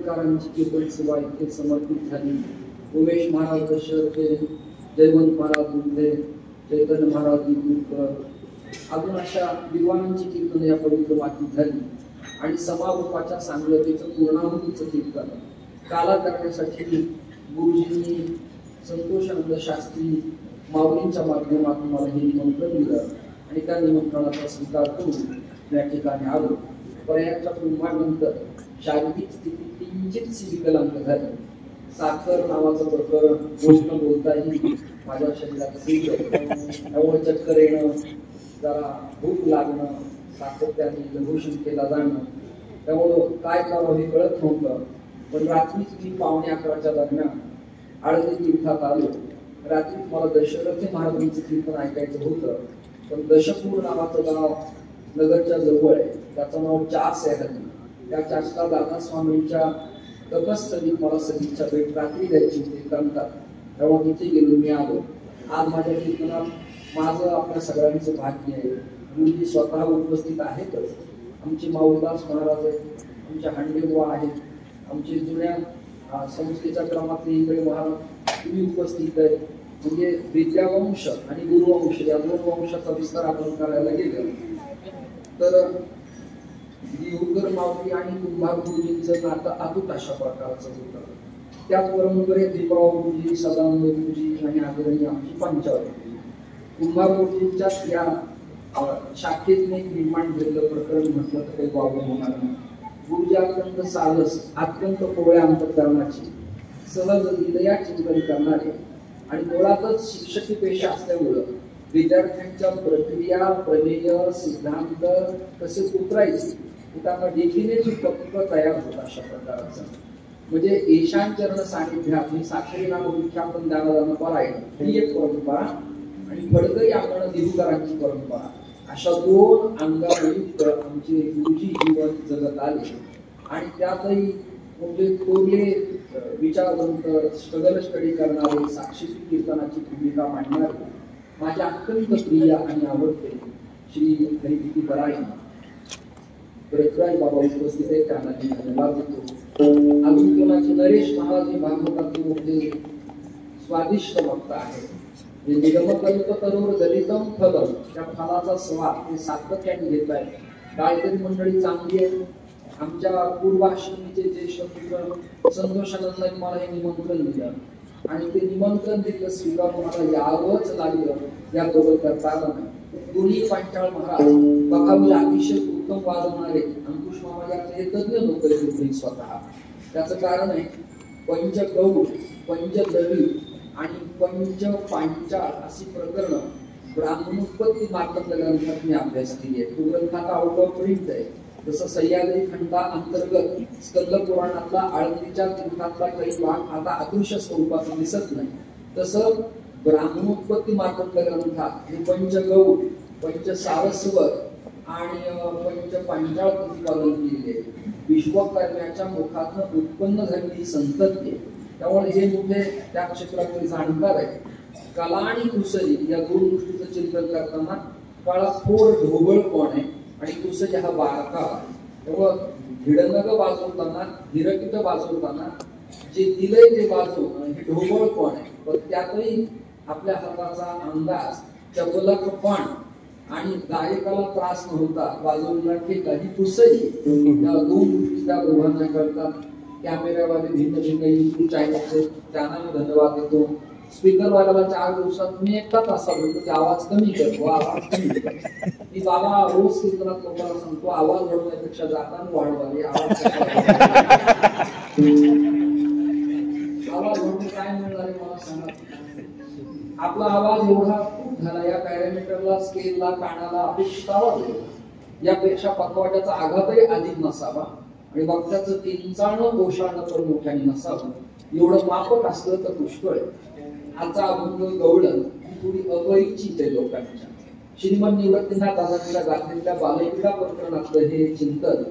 आंबेडकरांची कीर्तन सभा इथे समर्पित झाली. उमेश महाराज दशरथे, जयवंत महाराज बुद्धे, चैतन्य महाराज दिगूरकर, अजून अशा विद्वानांची कीर्तन या पवित्र मातीत झाली. आणि समारोपाच्या सांगतेचं पूर्णाहुतीचं कीर्तन काला करण्यासाठी गुरुजींनी संतोषानंद शास्त्री माऊलींच्या माध्यमातून मला हे निमंत्रण दिलं आणि त्या निमंत्रणाचा स्वीकार करून या ठिकाणी आलो. पर्यायाच्या कुंभानंतर शारीरिक स्थिती किंचितशी विकलांग झाली. साखर नावाचं प्रकरण गोष्ट बोलताही माझ्या शरीरात त्यामुळे चक्कर येणं, जरा भूक लागणं, सातत्याने लघुशंकेला जाणं, त्यामुळं काय करावं हे कळत नव्हतं. पण रात्रीच मी 11:45च्या दरम्यान आळंदी तीर्थात आलो. रात्री मला दशरथे महाराजांचं कीर्तन ऐकायचं होतं. पण दशपूर नावाचं गाव नगरच्या जवळ आहे, त्याचं नाव चास आहे. त्या चासला दादा स्वामींच्या तपस्थलीत मला सगळीच्या भेट रात्री द्यायची होती कंटात. त्यामुळे तिथे गेलो, मी आलो. आज माझ्या कीर्तनात माझं आपल्या सगळ्यांचं भाग्य आहे. गुरुजी स्वतः उपस्थित आहेतच. आमचे माऊलीदास महाराज आहेत, आमच्या हांडेबुवा आहेत, आमचे जुन्या संस्थेच्या क्रमातले इकडे महाराज तुम्ही उपस्थित आहे. म्हणजे विद्यावंश आणि गुरुवंश या दोन वंशाचा विस्तार आपण करायला गेलो तर देवकर माऊली आणि कुंभार गुरुजींचं नातं अतूट अशा प्रकारचं होतं. त्याच परंपरेत दीपराव गुरुजी, सदानंद गुरुजी आणि आदरणीय आमची पंचावती कुंभार गुरुजींच्या या शाखेतने निर्माण झालेलं प्रकरण म्हटलं तर काही वावग होणार नाही. गुरुजी अत्यंत सारस, अत्यंत कोवळ्या अंतःकरणाची, सहज हृदया चिंतन करणारे आणि मुळातच शिक्षकी पेशा असल्यामुळं विद्यार्थ्यांच्या प्रक्रिया, प्रमेय, सिद्धांत कसे उतरायचे त्यांना डेफिनेटली पक्क तयार होत अशा प्रकारचं. म्हणजे ईशान चरण सानिध्यात ही साखरी नामविख्यातन ज्ञानदान परायण ही एक परंपरा आणि फडकरी अंगण दिवकरांची परंपरा, अशा दोन अंगायुक्त आमचे गुरुजी जीवन जगत आले. आणि त्यातही म्हणजे थोरले विचारवंत, स्ट्रगल स्टडी करणारे, साक्षी कीर्तनाची भूमिका मांडणारे माझ्या अत्यंत प्रिय आणि आवडते श्री हरिभक्ती परायण पृथ्वीराज बाबा उपस्थित आहे, त्यांना मी धन्यवाद देतो. अजून कोणाचे नरेश महाराज हे भागवताचे मोठे स्वादिष्ट भक्त आहेत. निगमकल्पतरूर दलितम फलम, त्या फलाचा स्वाद ते सातत्याने घेत आहे. गायत्री मंडळी चांगली आहे. आमच्या पूर्वाश्रमीचे ज्येष्ठ पुत्र संतोषानंद मला हे निमंत्रण दिलं आणि ते निमंत्रण दिलं स्वीकारून मला यावंच लागलं. या बरोबर करता आलं नाही. दोन्ही पांचाळ महाराज बघावे अतिशय उत्तम वाजवणारे अंकुश मामा याचे तज्ञ लोक स्वतः. त्याचं कारण आहे पंचगौड, पंचदवी आणि पंच पांचाळ अशी प्रकरण ब्राह्मणोत्पत्ती मार्तंड ग्रंथात मी अभ्यास केली आहे. तो ग्रंथ आता आउट ऑफ प्रिंट आहे. जसं सह्याद्री खंडा अंतर्गत स्कंद पुराणातला आळंदीच्या तीर्थातला काही भाग आता अदृश्य स्वरूपात दिसत नाही, तसं ब्राह्मणोत्पत्ती मार्तंड ग्रंथात हे पंचगौड, पंच सारस्वत आणि पंच पांचाळ प्रतिपादन केलेले विश्वकर्म्याच्या मुखातून उत्पन्न झालेली संतती. त्यामुळे हे मोठे त्या क्षेत्रातील जाणकार आहेत. कला आणि कुसरी या दोन गोष्टीचं चिंतन करताना काळा थोड ढोबळ कोण आहे आणि कुसरी हा बारका. त्यामुळं भिडनग वाजवताना, हिरकिट वाजवताना जे दिलंय ते वाजव हे ढोबळ कोण आहे. पण त्यातही आपल्या हाताचा अंदाज, चपलकपण आणि गायकाला त्रास नव्हता वाजवण्याला ठेका ही कुसरी. या दोन गोष्टी त्या दोघांना करतात. कॅमेरावाले भिन्न भिन्न युट्यूब चॅनलचे त्यांना मी धन्यवाद देतो. स्पीकर वाल्याला 4 दिवसात तुम्ही एकटाच असा बोलतो की आवाज कमी कर, आवाज कमी कर. मी बाबा रोज कीर्तनात लोकांना सांगतो आवाज वाढवण्यापेक्षा जाताना वाढवावे. आवाज वाढवून काय मिळणार आहे मला सांगा. आपला आवाज एवढा खूप झाला, या पॅरामीटरला, स्केलला, कानाला अपेक्षित आवाज आहे. यापेक्षा पकवाट्याचा आघातही अधिक नसावा आणि वक्त्याचं किंचाळणं ओशाळणं तर मोठ्याने नसावं. एवढं मापक असलं तर पुष्कळ आहे. आजचा अभंग गवळण थोडी अपरिचित आहे लोकांच्या. श्रीमंत निवृत्तीनाथ दादांच्या गाथेतल्या बालक्रीडा प्रकरणातलं हे चिंतन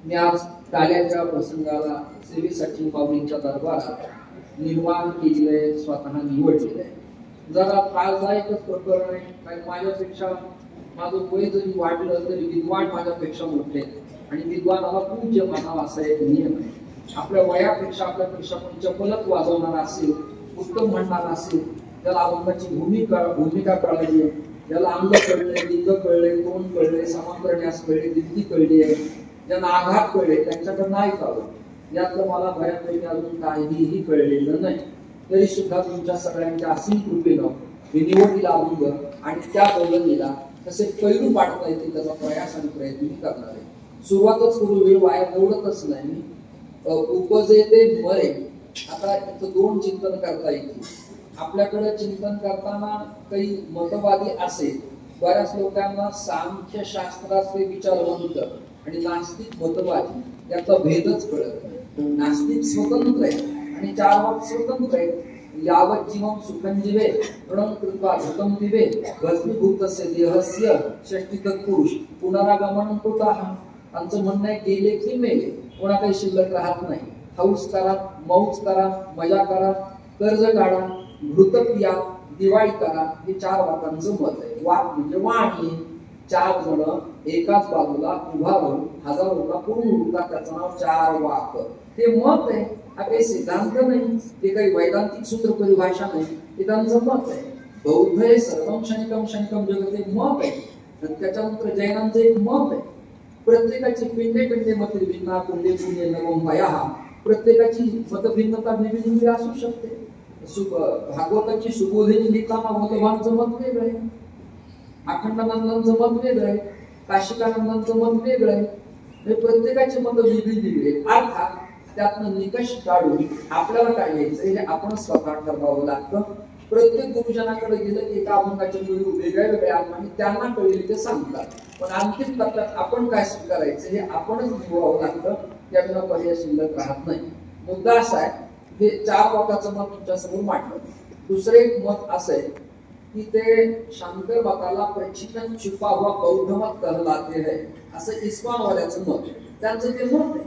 मी आज काल्याच्या प्रसंगाला सेवेसाठी माऊलींच्या दरबारात निर्माण केलेलं, स्वतः निवडलेलं आहे. जरा त्रासदायकच प्रकरण आहे. कारण माझ्यापेक्षा माझं वय जरी वाढलं तरी विद्वान माझ्यापेक्षा मोठे आणि विद्वानाला पूज्य मानावा असा एक नियम आहे. आपल्या वयापेक्षा आपल्यापेक्षा पण चपलत वाजवणारा असेल, उत्तम म्हणणारा असेल, ज्याला अभंगाची भूमिका कळली आहे, ज्याला अंग कळले, लिंग कळले, तोंड कळले, समांतरण्यास कळले, दिंडी कळली आहे, ज्यांना आघात कळले त्यांच्याकडनं ऐकावं. यातलं मला बऱ्यापैकी अजून काहीही कळलेलं नाही. तरी सुद्धा तुमच्या सगळ्यांच्या असीम कृपेनं मी निवडलेला अभंग आणि त्या बोलणीला कसे पैलू पाडता येतील त्याचा प्रयास आणि प्रयत्न करणार आहे. सुरुवातच करू, वेळ वाया निवडतच नाही. उपजे ते मरे. आता इथं दोन चिंतन करता येतील. आपल्याकडे चिंतन करताना काही मतवादी असेल, बऱ्याच लोकांना सांख्य शास्त्राचे विचारवंत आणि नास्तिक मतवादी याचा भेदच कळत नाही. नास्तिक स्वतंत्र आहे आणि चार वाक स्वतंत्र आहे. यावत जीवन सुखं जीवे ऋणं कृत्वा धृतं दिवे भस्मीभूतस्य देहस्य षष्टी तत्पुरुष पुनरागमनं कुतः. आमचं म्हणणं आहे गेले की मेले, कोणा काही शिल्लक राहत नाही. हौस करा, मौज करा, मजा करा, कर्ज काढा, घृत पिया, दिवाळी करा. हे चार वाकांचं मत आहे. वाक म्हणजे वाणी. चार जण एकाच बाजूला उभा राहून हजारोला पूर्ण उडतात, त्याचं नाव चार वाक. हे मत आहे. हा काही सिद्धांत नाही, ते काही वैदांतिक सूत्र परिभाषा नाही, हे त्यांचं मत आहे. बौद्ध हे सर्वं क्षणिकं क्षणिकं जगत एक मत आहे. त्याच्यानंतर जैनांचं एक मत आहे. प्रत्येकाची पिंडे पिंडे मत भिन्ना पुण्य पुण्य नवम वयाहा. प्रत्येकाची मतभिन्नता वेगवेगळी असू शकते. भागवताची सुबोधिनी लिहिताना भगवानचं मत वेगळं आहे, अखंडानंदांचं मत वेगळं आहे, काशिकानंदांचं मत वेगळं आहे. प्रत्येकाची मत वेगळी वेगळी आहेत. अर्थात त्यातनं निकष काढून आपल्याला काय घ्यायचं हे आपण स्वतः ठरवावं लागतं. प्रत्येक गुरुजनाकडे गेलं की एका अभंगाचे गुरु वेगळ्या वेगळ्या आणि त्यांना कळले ते सांगतात. पण अंतिम टप्प्यात आपण काय करायचं हे आपणच निवडावं लागतं. त्याविना पर्याय शिल्लक राहत नाही. मुद्दा असा आहे, हे चार वाकाचं मत तुमच्या समोर मांडलं. दुसरे एक मत असं आहे की ते शंकर मताला प्रचिन्न छुपा हुआ बौद्ध मत कहलाते है, असं इस्कॉनवाल्याचं मत आहे. त्यांचं ते मत आहे.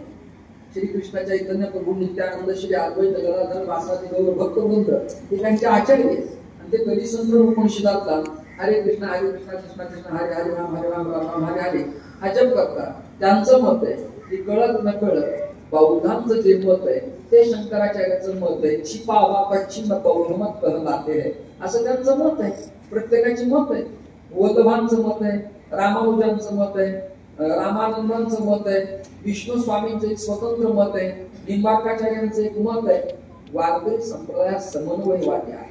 श्री कृष्ण चैतन्य प्रभू नित्यानंद, श्री अद्वैत गदाधर, वासादी गौर भक्तवृंद हे त्यांचे आचार्य आहेत. आणि ते कधी संत उपनिषदातला हरे कृष्ण कृष्ण कृष्ण हरे हरे राम राम राम हरे हरे हा जप करतात. त्यांचं मत आहे की कळत न कळत बौद्धांचं जे मत आहे ते शंकराचार्याचं मत आहे. छिपा हुआ पश्चिम बौद्ध मत कहलाते है, असं त्यांचं मत आहे. प्रत्येकाची मत आहे. वल्लभांचं मत आहे, रामानुजांचं मत आहे, रामानंदांचं मत आहे, विष्णू स्वामींचं एक स्वतंत्र मत आहे, निंबार्काचार्यांचं एक मत आहे. वारकरी संप्रदायात समन्वय वाटे आहे.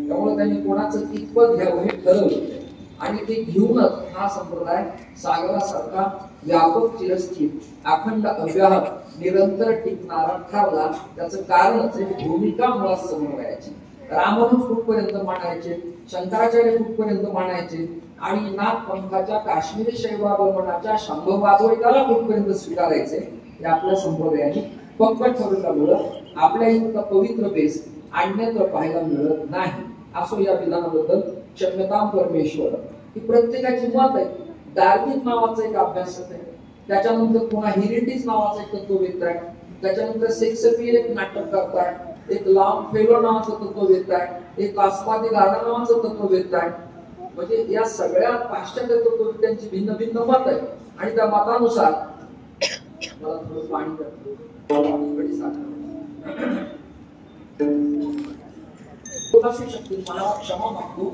त्यामुळे त्यांनी कोणाचं कितपत घ्यावं हे ठरवलं आणि ते घेऊनच हा संप्रदाय सागरासारखा व्यापक चिरस्थित अखंड अव्याहत निरंतर टिकणारा ठरला. त्याचं कारणच भूमिका मुळात समन्वयाची. रामानुज कुठपर्यंत मांडायचे, शंकराचार्य कुठपर्यंत मांडायचे आणि नाथ पंथाच्या काश्मीरी शैवागमनाच्या शंभवाद्वैताला कुठपर्यंत स्वीकारायचे हे आपल्या संप्रदायाने पक्क ठरवल्यामुळं आपल्या इतका पवित्र बेस अन्यत्र पाहायला मिळत नाही. असो या विधानाबद्दल क्षम्यताम परमेश्वर. ही प्रत्येकाची मत आहे. डार्विन नावाचा एक अभ्यासक आहे, त्याच्यानंतर पुन्हा हेरिटेज नावाचा एक तत्ववेत्त आहे, त्याच्यानंतर शेक्सपियर एक नाटक करताय, एक लॉन्ग फेलो नावाचं तत्ववेत्त आहे, एक आस्वादी गार्डन नावाचं तत्ववेत्त आहे. म्हणजे या सगळ्या पाश्चात्य तत्ववेत्त्यांची भिन्न भिन्न मत आहे आणि त्या मतानुसार मला थोडं पाणी असू शकते. मला क्षमा मागतो.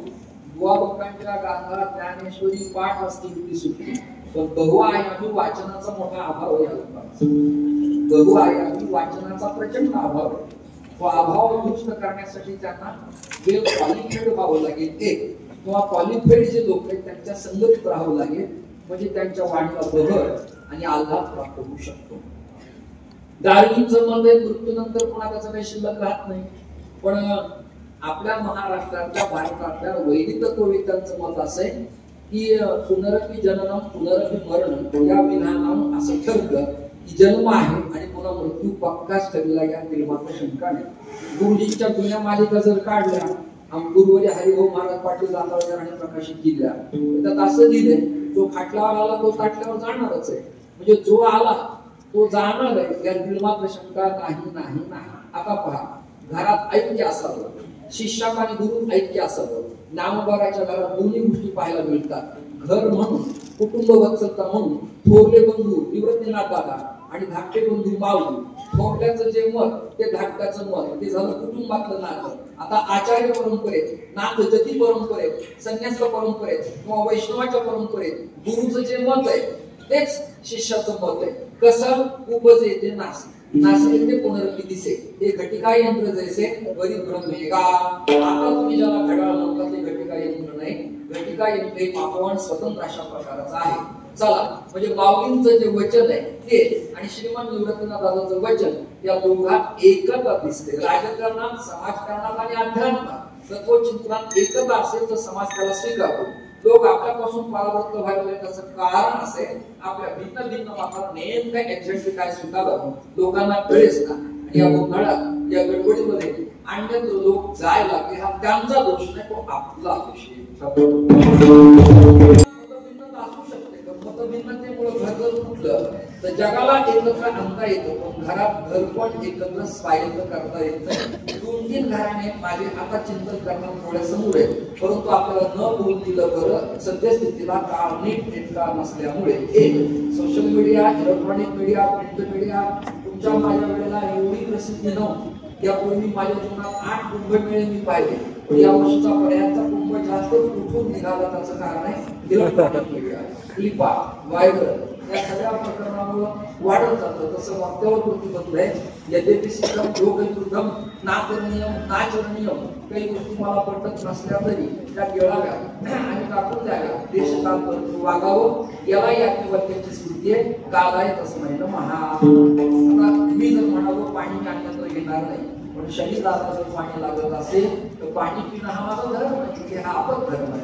बुवा बक्कांच्या गाथा ज्ञानेश्वरी पाठ असतील ती सुटली, पण बहुआयामी वाचनाचा मोठा अभाव आहे. बहुआयामी वाचनाचा प्रचंड अभाव आहे. तो अभाव दुरुस्त करण्यासाठी त्यांना वेल क्वालिफाईड व्हावं लागेल एक, किंवा क्वालिफाईड जे लोक आहेत त्यांच्या संगतीत राहावं लागेल. म्हणजे त्यांच्या वाणीला बहर आणि आल्हाद प्राप्त होऊ शकतो. डार्विनचं मत आहे मृत्यूनंतर पुन्हा त्याचं काही शिल्लक राहत नाही. पण आपल्या महाराष्ट्रातल्या भारतातल्या वैदिक तत्ववेत्यांचं मत असं आहे की पुनरपि जननम पुनरपि मरणम या विधानानं असं ठरलं की जन्म आहे आणि पुन्हा मृत्यू पक्काच ठरला. या मात्र शंका नाही. गुरुजींच्या जुन्या मालिका जर काढल्या, गुरुवरी हरिभाऊ महाराज पाटील जांभळकर आणि प्रकाशित केल्या, त्यात असं लिहिलंय जो खाटल्यावर आला तो ताटल्यावर जाणारच आहे. म्हणजे जो आला तो जाणार आहे, यात मात्र शंका नाही नाही नाही. आता पहा, घरात ऐक्य असावं, शिष्यात आणि गुरु ऐक्य असावं. नामबाराच्या घरात दोन्ही गोष्टी पाहायला मिळतात. घर म्हणून, कुटुंब वत्सलता म्हणून थोरले बंधू निवृत्तीनाथ दादा आणि धाकटे बंधू माऊली थोरल्याचं जे मत ते धाकट्याचं मत ते झालं कुटुंबातलं नातं. आता आचार्य परंपरेत, नाथजती परंपरेत, संन्यास परंपरेत किंवा वैष्णवाच्या परंपरेत गुरुचं जे मत आहे तेच शिष्याचं मत आहे. कसं उपजे ते नास नासले ते पुनरपी दिसे हे घटिका यंत्र जैसे गरीब ब्रह्मेगा. आता तुम्ही ज्याला घड्याळ म्हणतात ते घटिका यंत्र नाही, घटिका यंत्र हे मापवण स्वतंत्र अशा प्रकारचं आहे. चला म्हणजे माऊलींचं जे वचन आहे ते आणि श्रीमान निवृत्तीनाथ दादाचं वचन या दोघात एकता दिसते. राजकारणात, समाजकारणात आणि अध्यात्मात तत्वचिंतनात एकता असेल तर समाज त्याला स्वीकारतो. लोक आपल्यापासून परावृत्त व्हायला त्याचं कारण असेल आपल्या भिन्न भिन्न मतात नेमकं एक्झॅक्टली काय स्वीकारावं लोकांना कळेच ना. आणि या गोंधळात या गडबडीमध्ये अन्यत्र लोक जायला लागले हा त्यांचा दोष नाही, तो आपला दोष आहे. मतभिन्नतेमुळे घर जर फुटलं तर जगाला एकत्र आणता येतं, पण घरात घर पण एकत्र स्वायत्त करता येत नाही. 2-3 घराने माझे आता चिंतन करणार थोड्या समोर आहे, परंतु आपल्याला न बोलू दिलं बरं. सद्यस्थितीला काळ नीट नेटका नसल्यामुळे एक social media, electronic media, print media तुमच्या माझ्या वेळेला एवढी प्रसिद्धी नव्हती. यापूर्वी माझ्या जीवनात 8 कुंभमेळे मी पाहिले, पण या वर्षीचा पर्यंतचा कुंभ जास्त कुठून निघाला त्याचं कारण आहे इलेक्ट्रॉनिक मीडिया, क्लिपा, व्हायरल या सगळ्या प्रकरणामुळे वाढत जातं. तसं वाक्यावर प्रतिबंध आहे. यद्यपि सिद्धम योगयुद्धम नाकरणीयम नाचरणीयम काही गोष्टी मला पटत नसल्या तरी त्या गिळाव्या आणि टाकून द्याव्या. देशकाल वागावं याला या वाक्याची स्मृती आहे. कालाय तस्मै नमः. आता मी जर म्हणालो पाणी मी अन्यत्र घेणार नाही, पण शरीराला जर पाणी लागत असेल तर पाणी पिणं हा माझा धर्म आहे, हा आपण धर्म आहे.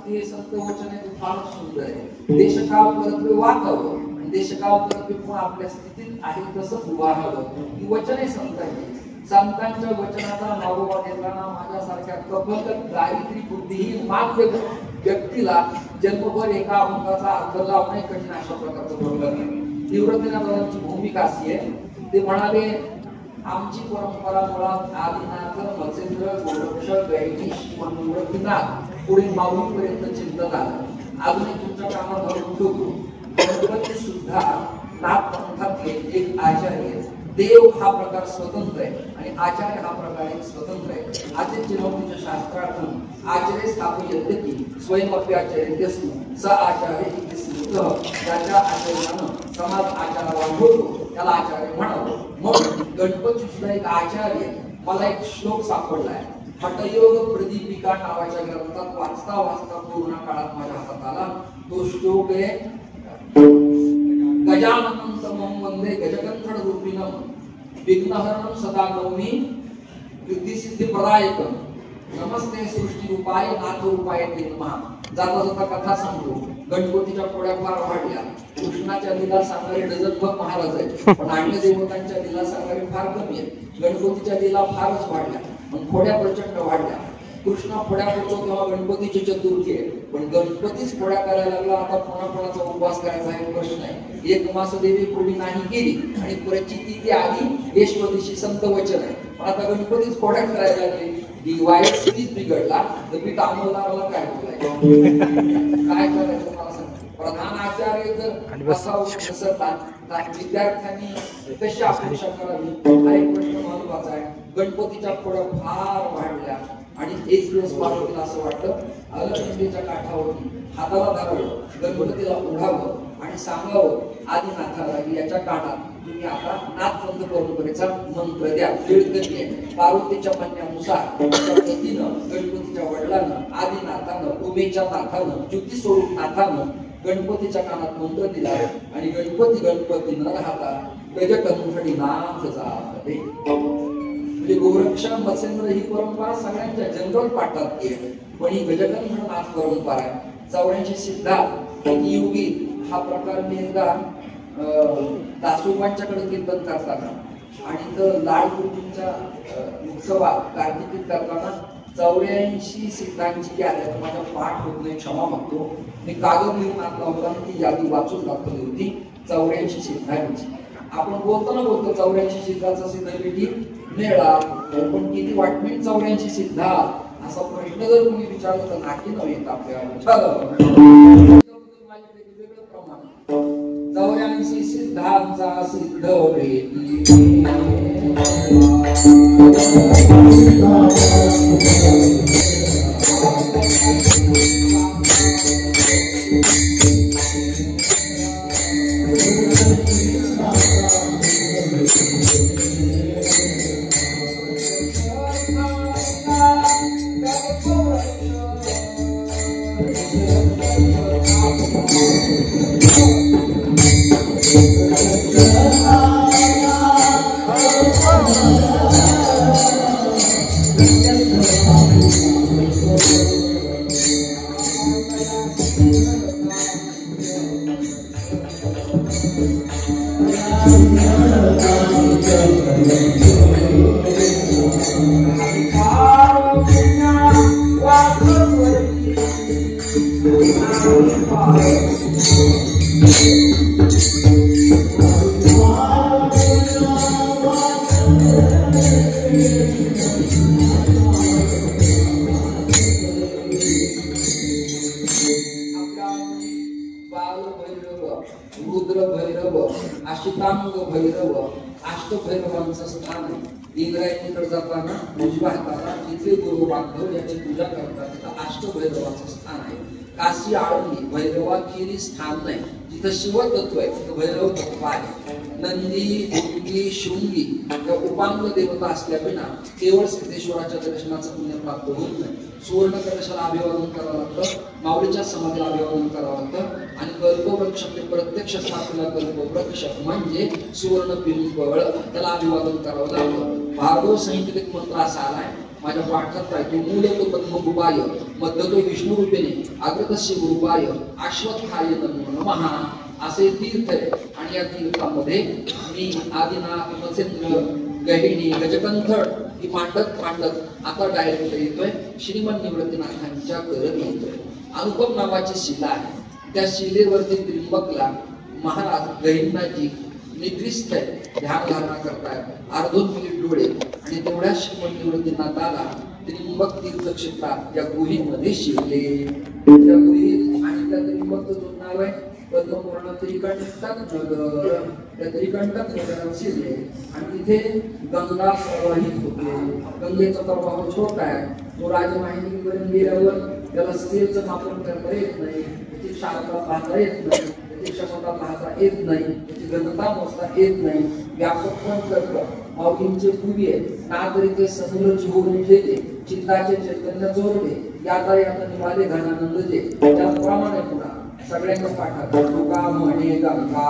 हे संत वचन आहे ते फार सुंदर आहे. देशकाल परत्वे वाकावं आणि देशकाल परत्वे पण आपल्या स्थितीत आहे तसंच उभारावं ही वचन आहे संतांची. संतांच्या वचनाचा मागोवा घेताना माझ्यासारख्या कपट दारिद्र्य बुद्धिहीन माध्य व्यक्तीला जन्मभर एका अभंगाचा अर्थ लावणे कठीण अशा प्रकारचं बोललं नाही. निवृत्तीनाथांची भूमिका अशी आहे, ते म्हणाले आमची परंपरा मुळात आदिनाथ, मत्स्येंद्र, गोरक्ष, गैनीश, निवृत्तीनाथ पुढे माऊलीपर्यंत चिंतन आलं. अजूनही तुमच्या कामात धरून ठेवतो. गणपती सुद्धा नाथ पंथातले एक आचार्य. देव हा प्रकार स्वतंत्र आहे आणि आचार्य हा प्रकार एक स्वतंत्र आहे. आचार्य नवतीच्या शास्त्रातून आचार्य स्थापयते की स्वयंअप्याचर्यस्नु स आचार्य इति स्मृतः. ज्याच्या आचरणानं समाज आचाराला होतो त्याला आचार्य म्हणावं. मग गणपती सुद्धा एक आचार्य. मला एक श्लोक सापडलाय हठयोग प्रदीपिका नावाच्या ग्रंथात. वाचता वाचता पूर्ण काळात माझ्या हातात आला तो श्लोक आहे. गजाननं तमं वंदे गजकंठन रूपिणं विघ्नहरणं सदा नौमी सिद्धी प्रदायकं नमस्ते सृष्टी रूपाय नाथ रूपाय ते नमः. जाता जाता कथा सांगतो. गणपतीच्या पोळ्या फार वाढल्या. कृष्णाच्या लीला सांगणारे डझनभर महाराज आहेत, पण अन्य देवतांच्या लीला सांगणारे फार कमी आहेत. गणपतीच्या लीला फारच वाढल्या, पण फोड्या प्रचंड वाढल्या. कृष्ण फोड्या करतो तेव्हा गणपतीची चतुर्थी आहे, पण गणपतीच फोड्या करायला लागला. आता कोणाचा उपवास करायचा हा एक प्रश्न आहे. एक मास देवी पूर्वी नाही केली आणि प्रचिती ती आली यशवतीशी संत वचन आहे, पण आता गणपतीच फोड्या करायला लागले. दिवाळीत स्थितीच बिघडला तर मी अंमलदाराला काय बोलायचं, काय करायचं मला सांग. प्रधान आचार्य जर असा विद्यार्थ्यांनी कशी अपेक्षा करावी हा एक प्रश्न महत्वाचा आहे. गणपतीच्या फोड्या फार वाढल्या आणि एक दिवस पार्वतीला असं वाटतं अलगंडीच्या काठावरती हाताला धरावं, गणपतीला ओढावं आणि सांगावं आदिनाथाला की याच्या कानात तुम्ही आता नाथपंथ परंपरेचा मंत्र द्या. वेळ कधी आहे. पार्वतीच्या म्हणण्यानुसार पतीनं, गणपतीच्या वडिलांनं, आदिनाथानं, उमेच्या नाथानं, ज्योती स्वरूप नाथानं गणपतीच्या कानात मंत्र दिला आणि गणपती न राहता गजकंठनी नाथ जाते. म्हणजे गोरक्ष, मत्स्येंद्र ही परंपरा सगळ्यांच्या जनरल पाठात आहे, पण ही गजकंठ नाथ परंपरा आहे. 84 सिद्धार्थ योगी हा प्रकार मी एकदा दासोबांच्याकडे कीर्तन करताना आणि तर लाडकुटींच्या उत्सवात कार्तिकीत करताना 84 सिद्धांची यादी आहे. माझा पाठ होत नाही, क्षमा मागतो. मी कागद लिहून आणला होता आणि ती यादी वाचून दाखवली होती 84 सिद्धांची. आपण बोलतो 84 सिद्धाचा सिद्धपीठी मेळा, पण किती वाटणे 84 सिद्धार्थ असा प्रश्न जर कोणी विचारला तर नाकी न येत आपल्याला. सिद्धांचा सिद्ध भेटी रुद्र भैरव अष्टांग भैरव अष्टभैरवांचं स्थान आहे। इंद्रायणीकडे जाताना उजव्या हाताला जिथे गुरु बांधव याची पूजा करतात तिथं अष्टभैरवांचं स्थान आहे। काशी आळंदी भैरवाखिरी स्थान नाही, जिथं शिवतत्व आहे तिथं भैरव तत्व आहे। नंदी भृंगी शृंगी या उपांग देवता असल्याविना केवळ सिद्धेश्वराच्या दर्शनाचं पुण्य प्राप्त होत नाही। सुवर्ण कलशाला अभिवादन करावं लागतं, माऊलीच्या समाधीला अभिवादन करावं लागतं आणि कल्पवृक्ष प्रत्यक्ष स्थापना कल्पवृक्ष म्हणजे सुवर्ण पिंपळ त्याला अभिवादन करावं लागतं। भार्गव संहितेत एक मंत्र असा आलाय माझ्या पाठात आहे, तो मूलतो पद्मगुपाय मध्यतो विष्णू रूपेने अग्रतस्य गुरुपाय अश्वत्थाय नमो नमः असे तीर्थ आहे। आणि या तीर्थामध्ये मी आदिनाथ मत्स्येंद्र गहिणी गजकंथड ही मांडत आता डायरेक्ट येतोय श्रीमन निवृत्तीनाथांच्या करत येतोय। अनुपम नावाची शिला आहे, त्या शिलेवरती त्रिंबकला महाराज गहिनीजी निद्रिस्त आहे, ध्यान धारणा करतायत, अर्धोन्मिलित डोळे आणि तेवढ्या श्रीमन निवृत्तीनाथाला त्रिंबक तीर्थक्षेत्रात या गुहेमध्ये शिरले। त्या गुहेत आणि त्या त्रिंबकचं जो नाव आहे पद्मपूर्ण त्रिकंटक नगर, त्या त्रिकंटक नगरात शिरले आणि तिथे गंगा प्रवाहित होते। गंगेचा प्रवाह छोटा आहे, तो राजमाहिनीपर्यंत गेल्यावर त्याला स्थिरचं मापन करता येत नाही, त्याची क्षमता पाहता येत नाही, त्याची क्षमता पाहता येत नाही, त्याची घनता मोजता येत नाही। व्यापक पण करतं माऊलींचे पूर्वी आहे ना तरी ते समुद्र जीवन घेते, चित्ताचे चैतन्य चोरले याता याता निवाले घनानंद जे त्याप्रमाणे पुन्हा सगळ्यांना पाठात तुका म्हणे गंगा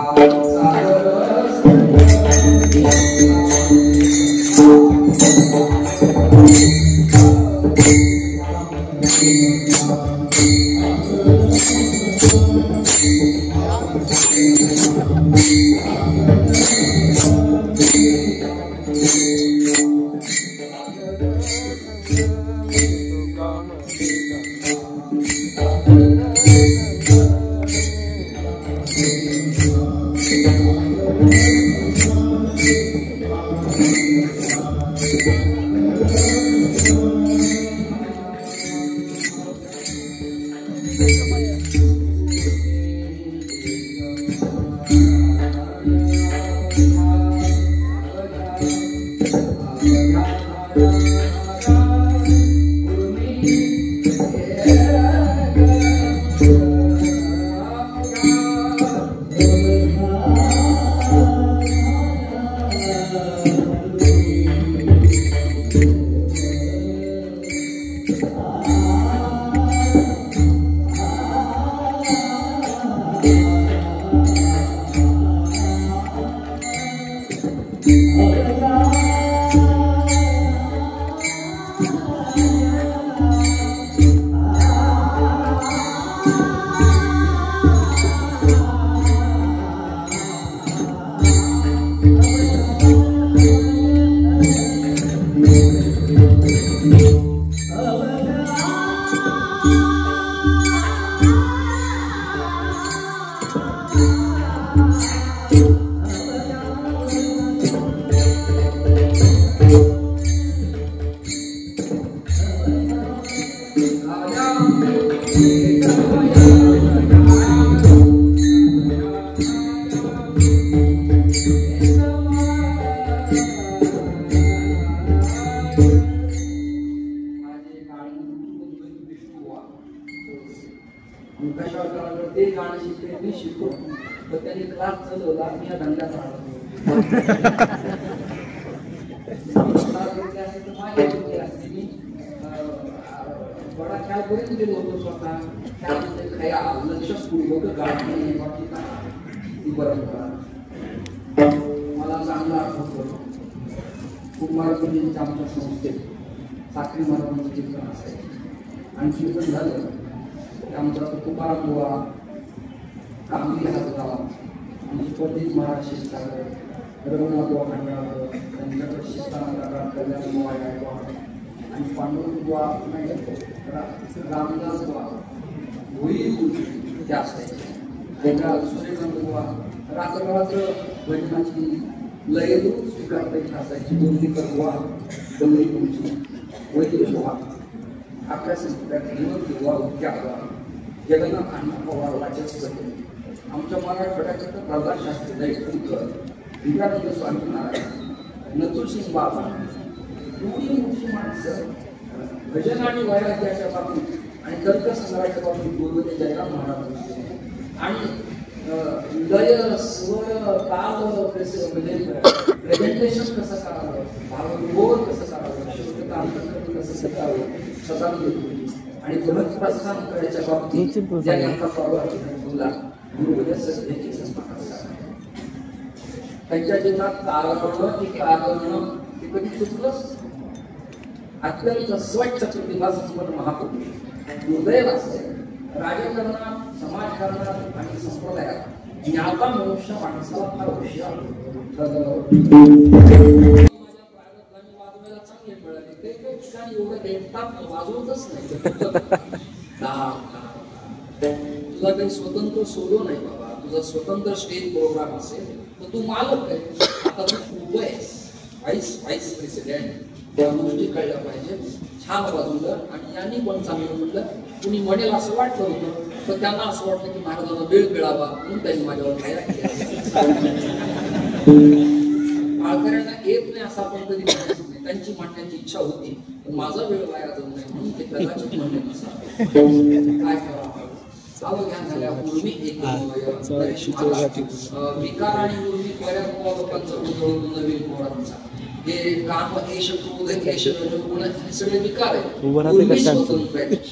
चलवला मी या धंद्यात राहतो बडा ख्याल करून गेलो होतो स्वतः त्यामध्ये खया लक्षपूर्वक गाडणे बाकी ती परंपरा मला चांगला आठवतो. कुमारपल्लीच्या आमच्या संस्थेत साखरी महाराजांचं कीर्तन असायचं आणि कीर्तन झालं की आमचा तुकाराम बुवा कामगिरी हातगाव आमची पंडित महाराज शिरसागर रघुनाथ बुवा खंडाळकर त्यांच्याकडे शिस्ताना कल्याण बुवा गायकवाड आणि पांडुरंग बुवा रामदास बुवा होईल ते असायचे. त्याच्या सूर्यकांत बुवा रात्र भजनाची लयरूप स्वीकारता असायची. दोन्हीकर बुवा डोंगरी तुमची वैद्य बुवा अभ्यास बुवा उद्या जगन्नाथ अण्णा पवार वाचस्पती आमच्या मराठवाड्याचे तर प्रल्हाद शास्त्री दैवकर विवेकानंद स्वामी महाराज नथुसिंग बाबा एवढी मोठी माणसं भजन आणि वैराग्याच्या बाबतीत आणि तर्कसंग्रहाच्या बाबतीत बोलवते जयराम महाराज आणि लय स्वर ताल म्हणजे प्रेझेंटेशन कसं करावं भावगोळ कसं करावं शुद्धता अंतर्गत कसं करावं सदानंद आणि बृहत प्रस्थान करायच्या बाबतीत ज्यांनी आता बोलला गुरुवर्य सध्याची त्यांच्या जीवनात तारणं की कारणं ते कधी चुकलंच. अत्यंत स्वच्छ प्रतिभा संपन्न महापुरुष दुर्दैव असते राजकारणात समाजकारणात आणि संप्रदायात ज्ञाता मनुष्य माणसाला फार हुशार वाजवायला चांगले मिळाले ते ठिकाणी एवढं देतात वाजवतच नाही. तुला काही स्वतंत्र सोलो नाही बाबा. तुझा स्वतंत्र स्टेज प्रोग्राम असेल तर तू मालक आहे. आता तू खूप आहेस व्हाईस प्रेसिडेंट त्या गोष्टी कळल्या पाहिजे. छान वाजवलं आणि यांनी पण चांगलं म्हटलं. कुणी म्हणेल असं वाटलं होतं पण त्यांना असं वाटलं की महाराजांना वेळ मिळावा म्हणून त्यांनी माझ्यावर खायला माळकऱ्यांना येत नाही असं आपण कधी म्हणायचं नाही. त्यांची म्हणण्याची इच्छा होती पण माझा वेळ वाया जाऊ नये म्हणून ते कदाचित म्हणणे नसावे. काय करावं अवघ्यान झाल्या पूर्वी एक विकार आणि पूर्वी बऱ्याच लोकांचा नवीन पोरांचा हे काम एश क्रोध एश रजोगुण हे सगळे विकार आहेत.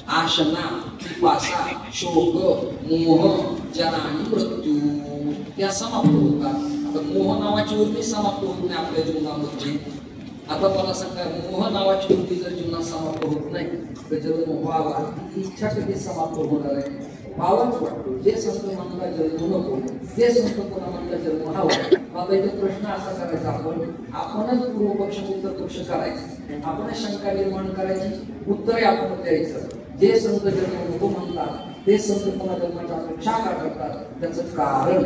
आशना पिपासा शोक मोह जरा आणि मृत्यू त्या समाप्त होतात. आता मोह नावाची वृत्ती समाप्त होत नाही आपल्या जीवनामध्ये. आता मला सांगा मोह नावाची वृत्ती जर जीवनात समाप्त होत नाही तर जन्म व्हावा ही इच्छा कधी समाप्त होणार आहे. भावच वाटतो जे संत म्हणला जन्म नको जे संत कोणा म्हणला जन्म हवा. आता इथे प्रश्न असा करायचा आपणच पूर्व पक्ष उत्तर पक्ष करायचं. आपणच शंका निर्माण करायची उत्तरे आपण द्यायचं. जे संत जन्म नको म्हणतात ते संत कोणा जन्माच्या अपेक्षा का करतात त्याचं कारण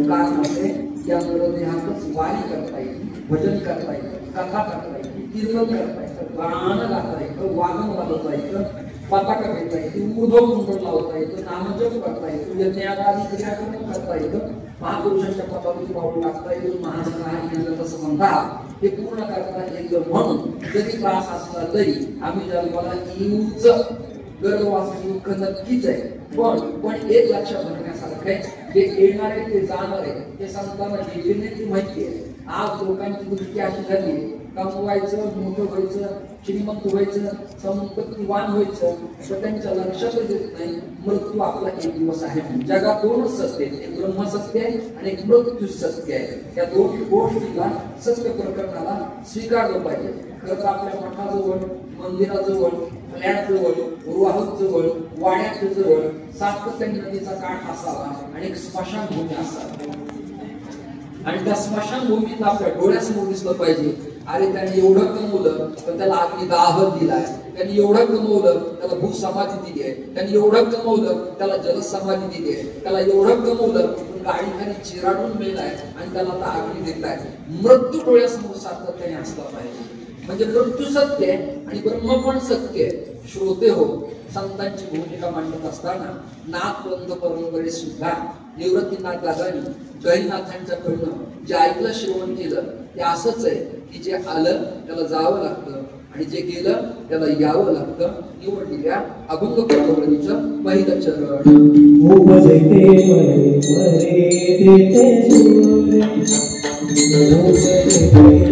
कारण असे या मृतदेहातच वारी करता येईल भजन करता येईल कथा करता येईल कीर्तन करता येईल गाणं गाता येईल वादन वाजवता येईल पताका घेता येईल ऊर्ध्व कुंडल लावता येतं नामजप करता येतो यज्ञादी क्रियाक्रम करता येतं महापुरुषांच्या पदावरती पाऊल टाकता येईल. महाराजांना तसं म्हणतात ते पूर्ण करता येतं म्हणून जरी त्रास असला तरी आम्ही जन्माला येऊच गर्भवास दुःख नक्कीच आहे. पण एक लक्षात धरण्यासारखं आहे जे येणारे ते जाणारे ते संतांना जीवनाची माहिती आहे. आज लोकांची दृष्टी अशी झाली कमवायचं मोठं व्हायचं श्रीमंत व्हायचं संपत्तीवान व्हायचं तर त्यांच्या लक्षातच येत नाही मृत्यू आपला एक दिवस आहे. जगात दोनच सत्य आहेत एक ब्रह्मसत्य आहे आणि एक मृत्यू सत्य आहे. त्या दोन गोष्टीला सत्य प्रकरणाला स्वीकारलं पाहिजे. खरं तर आपल्या मठाजवळ मंदिराजवळ फ्लॅटजवळ वाहतजवळ वाड्याजवळ सातत्याने नदीचा काठ असावा आणि एक स्मशानभूमी असावी आणि त्या स्मशानभूमीत आपल्या डोळ्यासमोर दिसलं पाहिजे अरे त्यांनी एवढं कमवलं तर त्याला अग्निदाह दिलाय. त्यांनी एवढं कमवलं त्याला भूसमाधी दिली आहे. त्यांनी एवढं कमवलं त्याला जलसमाधी दिली आहे. त्याला एवढं कमवलं गाडी खाली चिराडून मिळालाय आणि त्याला आता अग्नी देत आहे. मृत्यू डोळ्यासमोर सातत्याने असला पाहिजे. म्हणजे मृत्यू सत्य आहे आणि ब्रह्म पण सत्य आहे. श्रोते हो संतांची भूमिका मांडत असताना नाथपंथ परंपरे सुद्धा निवृत्तीनाथ दादानी गहिनाथांच्याकडनं जे ऐकलं श्रवण केलं ते असंच आहे की जे आलं त्याला जावं लागतं आणि जे केलं त्याला यावं लागतं. निवडलेल्या अभंग प्रकरणीचं पहिलं चरण. उपजते मरे मरे देते सूर्य, उपजते मरे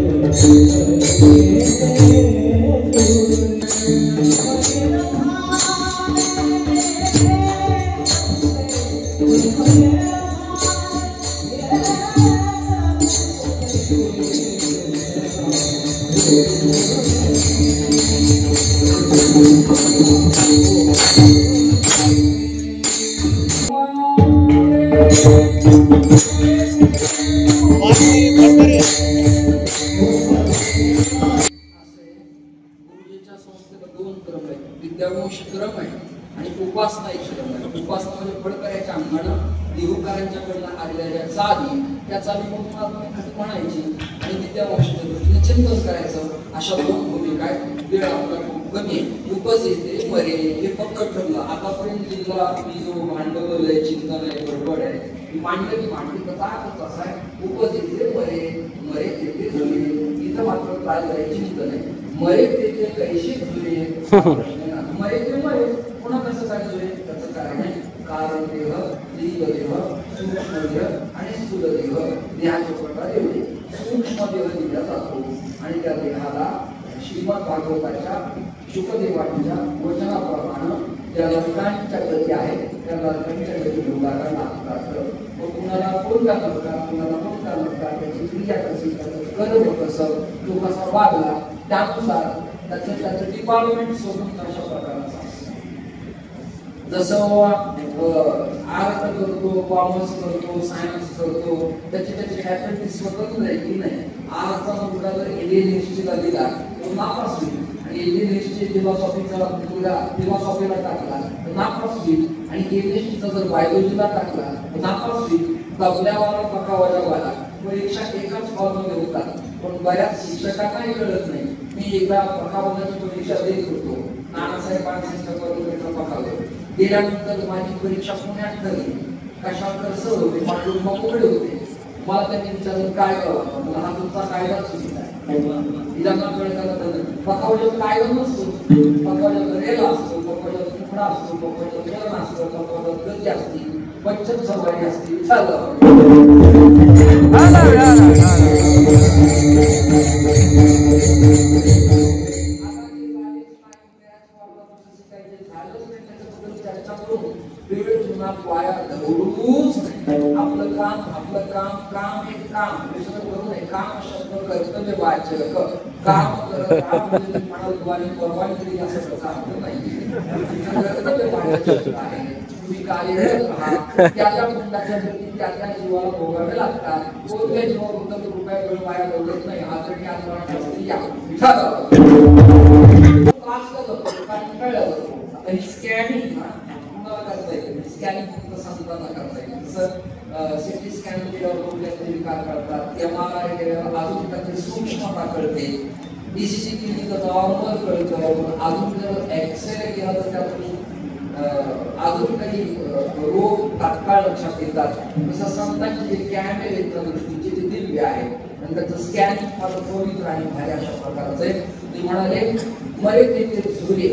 विद्यावंश क्रम आहे आणि उपासना एक क्रम आहे. उपासना म्हणजे फडकऱ्याच्या अंगानं देहूकारांच्याकडनं आलेल्या चाली, त्या चाली मग आपण म्हणायची आणि विद्यावंशाच्या दृष्टीने चिंतन करायचं. अशा दोन भूमिका आहेत. वेळ आपला खूप कमी आहे. उपजते मरे हे पक्क ठरलं. आतापर्यंत जिल्हा मी जो भांडवल आहे, चिंतन आहे, बरोबर आहे, मांडली कथा असा आहे. उपजते मरे मरे तेथे जुळे. इथं मात्र काय करायची चिंतन आहे. मरे तेथे कैसे जुळे मरे ते मरे पुन्हा कसं काय जुळे त्याचं कारण आहे. कारण देह, लिंग देह, सूक्ष्म देह आणि स्थूल देह. देहाचे प्रकार एवढे. सूक्ष्म देह दिला जातो आणि त्या देहाला श्रीमद भागवताच्या शुकदेवाच्या वचनाप्रमाणे ज्या लग्नांच्या गती आहेत त्या लग्नांच्या गती योगाला लागतात. मग कुणाला कोणता लग्न, कुणाला कोणता लग्न, त्याची क्रिया कशी, त्याचं कर्म कसं, तो कसा वागला, त्यानुसार त्याचं डिपार्टमेंट सोडून अशा प्रकारचा जसं आर्ट करतो, कॉमर्स करतो, सायन्स करतो, त्याची फॅकल्टी स्वतंत्र आहे की नाही. आर्टचा मुलगा जर इंडियन हिस्ट्रीला दिला तो नापास होईल आणि इंडियन हिस्ट्री फिलॉसॉफीचा मुलगा फिलॉसॉफीला टाकला तर नापास होईल आणि केमिस्ट्रीचा जर बायोलॉजीला टाकला तर नापास होईल. तबल्यावाला पकावाल्यावाला परीक्षा एकाच फॉर्ममध्ये होतात पण बऱ्याच शिक्षकांनाही कळत नाही. मी एकदा पकावाल्याची परीक्षा देत होतो. नानासाहेब पानसेंच्या पकावलं गेल्यानंतर माझी परीक्षा पुण्यात ठरली. कशावर सर होते, पाठवून मग उघडे होते. मला त्यांनी विचारलं काय करावं. मला हा तुमचा कायदा चुकीचा आहे. इलाका कळलं पकावल्याचा कायदा नसतो. पकावल्याचा रेल असतो, पकावल्याचा तुकडा असतो, पकावल्याचा चरण असतो, पकावल्याचा गती असते, पंचम सवारी असते. आपलं काम काम एक काम दुसरं करू नये. काम शब्द कर्तव्य वाचक काम परवानगी दिली असं त्याचा अर्थ नाही. कर्तव्य वाचक आहे. तुम्ही कार्यरत राहा. त्याच्या कुंडाच्या त्याच्या जीवाला भोगावे लागतात. कोणत्या जीवाबद्दल रुपया वेळ वाया घालवत नाही. आदरणी आदरांच्या या स्कॅनिंग करता येईल. स्कॅनिंग फक्त संतांना करता येईल. जसं सिटी स्कॅन केल्यावर विकार करतात, MRI केल्यावर अजून त्याची सूक्ष्मता कळते, ECG केली तर नॉर्मल कळतं, अजून जर एक्सरे केला तर त्यातून अजून काही रोग तात्काळ लक्षात येतात. तसं संतांचे जे कॅमेरे आहेत दृष्टीचे जे दिव्य आहे आणि त्याचं स्कॅनिंग फार पवित्र आणि भारी अशा प्रकारचं आहे. ते म्हणाले मरे ते सूर्य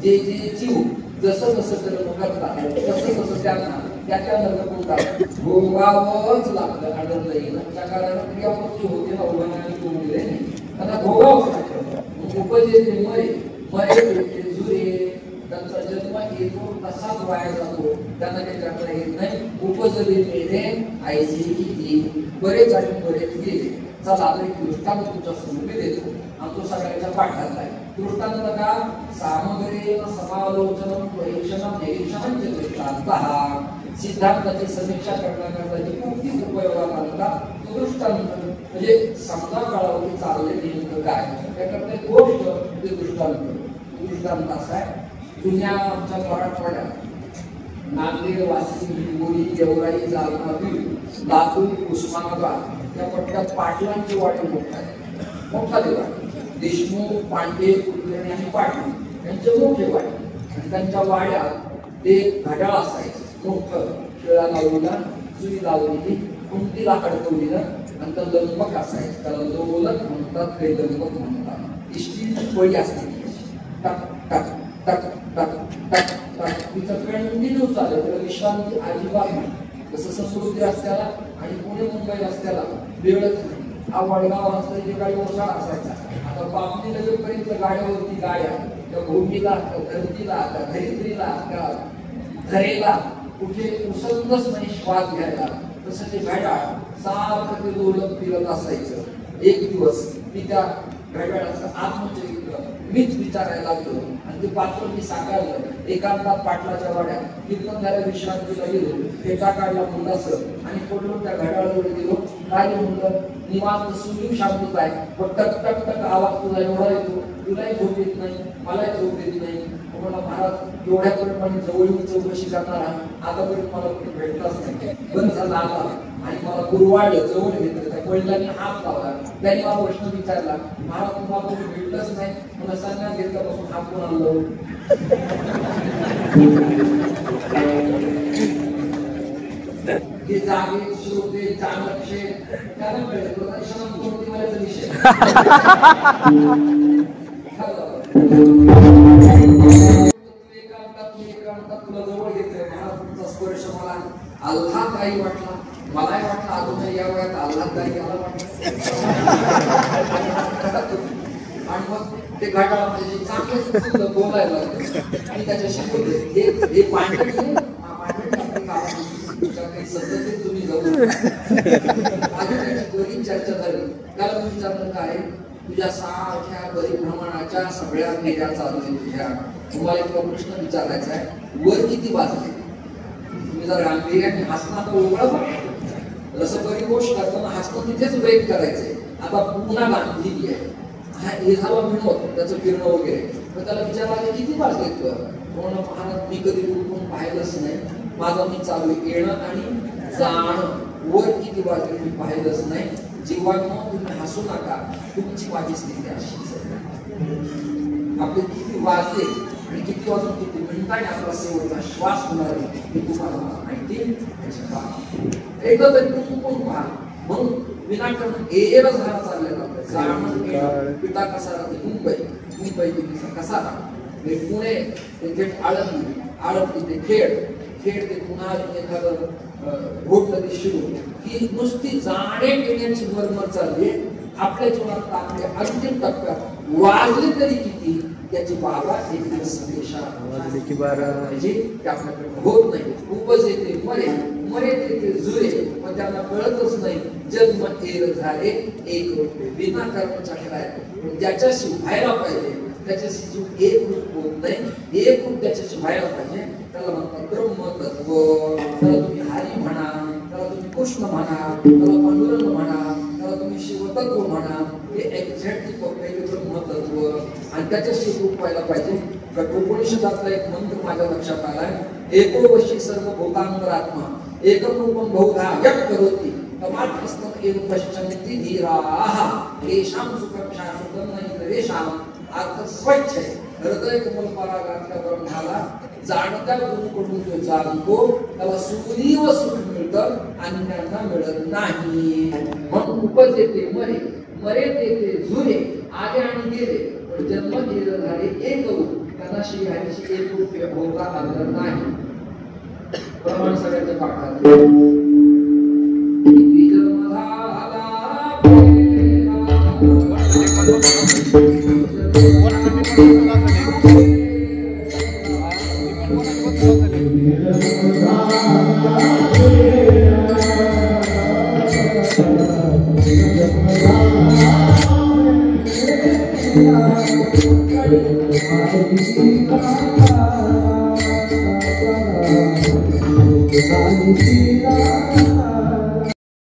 जे जे जीव जसं जसं कर्म करतात तसं तसं त्यांना त्याच्या नरकूटात भोगावंच लागतं. आनंद येईल त्या कारणाने क्रियापत्ती होते ना उभारण्याने तुम्ही नाही त्यांना भोगावंच लागतं. उपजेते मरे मरे ते सूर्य त्यांचा जन्म येतो तसाच वाया जातो. त्यांना काही करता येत नाही. उपजले मेले आईची किती बरेच आणि बरेच गेले. चला आता एक दृष्टांत तुमच्या समोर देतो आणि तो सगळ्यांच्या पाठात आहे. दृष्टांत का सामग्रीन समालोचन परीक्षण निरीक्षण दृष्टांत सिद्धांताची समीक्षा करण्याकरता जी मुक्ती उपयोगात आणला तो दृष्टांत. म्हणजे समजा काळावरती चालले नेमकं काय त्याकरता एक गोष्ट ते दृष्टांत. दृष्टांत असा आहे. जुन्या आमच्या मराठवाड्यात नांदेड, वाशिम, हिंगोली, गेवराई, जालना, बीड, लातूर, उस्मानाबाद या पट्ट्यात पाटलांची वाडी मोठा देवा. देशमुख, पांडे, कुलकर्णी आणि पाटील यांचे मोठे वाडे आणि त्यांच्या वाड्यात ते घड्याळ असायचं मोठं. शिळा लावलेला, सुई लावलेली, कुंतीला अडकवलेलं आणि लंबक असायचं. त्याला लोलक म्हणतात, काही लंबक म्हणतात. स्टीलची पळी असते, टक टक टक टक टक टक तिचं कंटिन्यू चालू, त्याला विश्रांती अजिबात नाही. जसं समृद्धी रस्त्याला आणि पुणे मुंबई रस्त्याला वेळच नाही. हा वडगाव असतं जे काही ओसाड असायचा, आता बापणी लगेपर्यंत गाड्यावरती गाड्या, त्या भूमीला धरतीला त्या धरित्रीला त्या धरेला कुठे उसंतच नाही श्वास घ्यायला. तसं ते घड्याळ सारखं ते लोलत फिरत असायचं. एक दिवस मी त्या घड्याळाचं आत्मचरित्र मीच विचारायला लागलो आणि ते पात्र मी साकारलं. एकांतात पाटलाच्या वाड्यात कीर्तनधाऱ्या विश्रांतीला गेलो, फेटा काढला मुलासर आणि पडलो त्या घड्याळावर गेलो. काय म्हणलं, निवांत सुनीव शांतता आहे, पण टक टक टक आवाज तुला एवढा येतो, तुलाही झोप येत नाही, मलाही झोप येत नाही. मला महाराज एवढ्यापर्यंत आणि जवळ येऊन चौकशी करणारा आतापर्यंत मला कुठे भेटलाच नाही. बरं झालं आला आणि मला गुरुवाढ जवळ घेतलं, त्या वडिलांनी हात लावला. त्यांनी मला प्रश्न विचारला, महाराज तुम्हाला कुठे भेटलंच नाही, मला संन्यास घेतल्यापासून हात कोण आणलं. हे जागे श्रोते चाणक्य त्याला कळलं प्रदर्शनात कोणती मला विषय तुला जवळ घेतोय. महाराज तुमचा स्पर्श मला आल्हाददायी वाटला, मलाही वाटलं अजूनही या वयात आल्हाददायी याला वाटलं. आणि मग ते घड्याळ म्हणजे चांगलं बोलायला लागले आणि त्याच्याशी बोलले, हे पांढरे काही सतत तुम्ही जाऊ बरीच चर्चा झाली. त्याला मी विचारलं, काय तुझ्या सारख्या परिभ्रमणाच्या सगळ्या फेऱ्या चालू आहे तुझ्या, तुम्हाला एक प्रश्न विचारायचा आहे, वर किती वाजले. तुम्ही जर गांभीर्याने हसणार तर उघड, जसं परिपोष करताना हसणं तिथेच ब्रेक करायचंय. आता पुन्हा गांभीर्य आहे, हे झालं विनोद त्याचं फिरणं वगैरे. तर त्याला विचारायला किती वाजलेत वर. महाराज मी कधी उठून पाहिलंच नाही, माझं मी चालू येणं आणि जाणं, वर किती वाजले मी पाहिलंच नाही. जेव्हा तुम्ही हसू नका, तुमची माझी स्थिती अशीच आहे. आपले किती वाजले आणि किती वाजून किती मिनिटांनी आपला शेवटचा श्वास होणार आहे हे तुम्हाला माहिती. एकदा तरी चुकून पहा. म्हणून विनाकारण एरच घरा चाललेला जाणं पिता कसा राहते मुंबई, मुंबई कसा राहते पुणे, थेट आळंदी, आळंदी ते खेड, खेड ते पुन्हा एखादं भोट नदी शिरू, ही नुसती जाणे येण्याची मरमर चालली. आपल्या जीवनात आपल्या अंतिम टप्प्यात वाजले तरी किती त्याची बाबा एक दिवस संदेशा पाहिजे ते आपल्याकडे होत नाही. उपज येते मरे, मरे येते जुरे, पण त्यांना कळतच नाही जन्म एल झाले एक रूप विनाकारणचा खेळ. पण ज्याच्याशी व्हायला पाहिजे त्याच्याशी जीव एक रूप होत नाही, एक रूप त्याच्याशी व्हायला पाहिजे. त्याला म्हणतात ब्रह्मतत्व, त्याला तुम्ही हरी म्हणा, त्याला तुम्ही कृष्ण म्हणा, त्याला पांडुरंग म्हणा, त्याला तुम्ही शिवतत्व म्हणा. हे एक्झॅक्टली पहिले ब्रह्मतत्व आणि त्याच्याशी रूप व्हायला पाहिजे. कठोपनिषदातला एक मंत्र माझ्या लक्षात आलाय, एकोवशी सर्व भूतांतरात्मा एकम रूपम बहुधा व्यक्त करोति तमात्मस्तम एव पश्चन्ति धीराः येषां सुखं शाश्वतं न इतरेषां. अर्थ स्वच्छ आहे. हृदय कमल परागातल्या ब्रह्माला जाणत्या गुरुकडून जो जाणतो त्याला सुखीव सुख मिळतं, अन्यांना मिळत नाही. म्हणून उपज येते मरे, मरे येते जुरे, आले आणि गेले, पण जन्म गेले झाले एक रूप. त्यांना श्री हरीशी एक रूप होता आलं नाही. प्रमाण सगळ्यांच्या पाठात जन्म झाला Thank you.